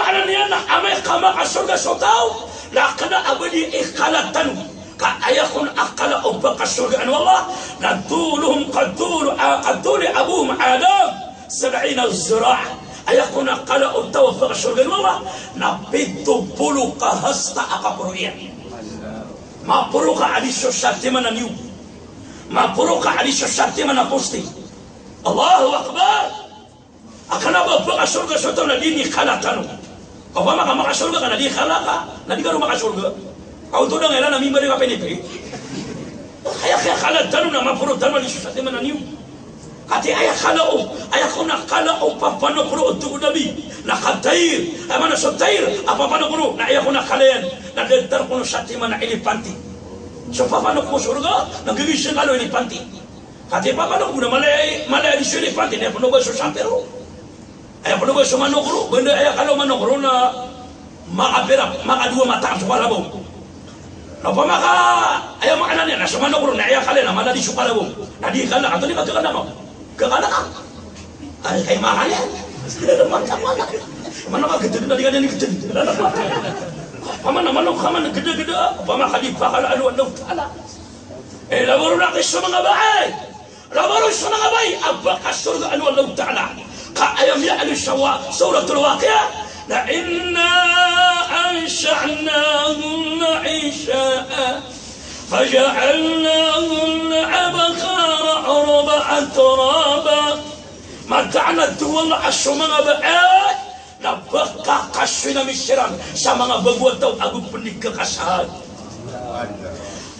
makna niya na amay kama kasurga sotao la kana abadi ikhalatan ka ayakun akala ubba kasurga an wallah naduluhum qadulu abuhum adam 70 zira' ayakun akala ubba kasurga an wallah napitu pulu kahasta akapuruyan mapuru ka alisyo syartima na niyo mapuru ka alisyo syartima na posti Allahu akbar akana ubba kasurga sotao na dini khalatanu apa maka surga kana di khalaka nadi karo maka surga kau tu dah ngelan nami beri apa ni pe ayah khalat tanu nama puru tanu di susah mana niu kati ayah khalau ayah kona khalau papa no puru untuk nabi nak katair mana sotair apa no puru na ayah kona khalayan na dentar kono sati mana ini panti so papa no ko surga na gigising kalau ini panti kati papa no kuna malay di sini panti ne kono ba so sampero ayah perlu bersama nokru, benda ayah kalau manokru na makapera, maka dua mata suka labong. Napa maka ayah makna ni na sama nokru na ayah kalian nama di suka labong. Nadi kana atau ni kata kana mau, ke kana kan? Ayah makanya, macam mana? Mana kau gede tadi kan ni gede. Paman nama kaman gede, paman kadi pakal alu Allah. Laboru nak semua ngabai, laboru semua ngabai, abah kasur ke alu Allah Taala. ayam ya'lu suratul waqiah la inna ansha'nahunna 'isha'a faja'alnahunna 'abqara 'urban turaba mata'na duwal asmanga ba'a nabaka kasina misiran sama nga baguat tau agu penikah kasad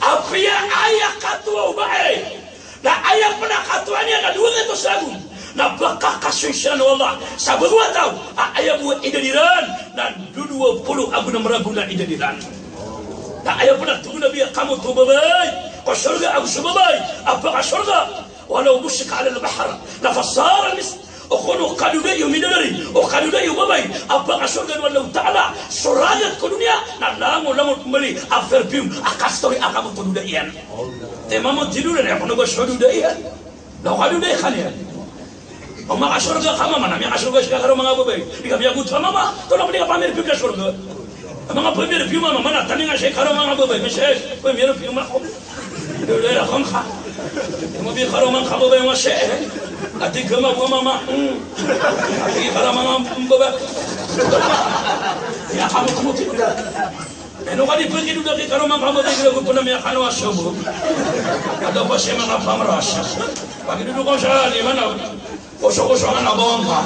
apia ayah katua bae na ayah pernah katuanya na dua itu sagu na bakah kasuisan wallah sabagua tau ayah buat idadiran dan 20 agu na meragu na idadiran na ayah pernah tunggu nabi kamu tu babai kau surga aku subabay apakah surga walau musyik ala al-bahar na fasara Okono kaduda yung minadari, o kaduda yung babay, apakah surga Allah Ta'ala, surayat ko dunia, na lango kembali, a perfume, a kastori, a kamu kaduda iyan. Tema mo tiduran, ako nago surga iyan. Na kaduda iyan yan. O mga surga kama, manami ang surga siya karo mga babay. Di kami agut sa mama, tolong di ka pamirpium na surga. Ang mga pamirpium mama, mana, tani nga siya karo mga babay, masya, pamirpium ako. Dole akong ka. Mabi karo mga kababay mga siya, ati gama gama ma ati kala mga baba ya kamu tidak eno kali pergi dulu dari karo mga baba dari ko puna mga kano asobo ada pa siya mga pamrasa pagi dulu ko siya di mana koso na bawang ka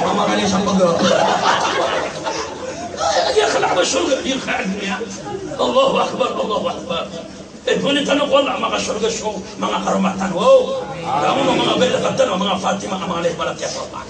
mama kali sa pag dia khala surga dia khala Allahu akbar Allahu akbar Puni tanong ko lang mga surga show, mga karumatan. Wow! Kamu mga bela katan, mga Fatima, mga lebalat ya papa.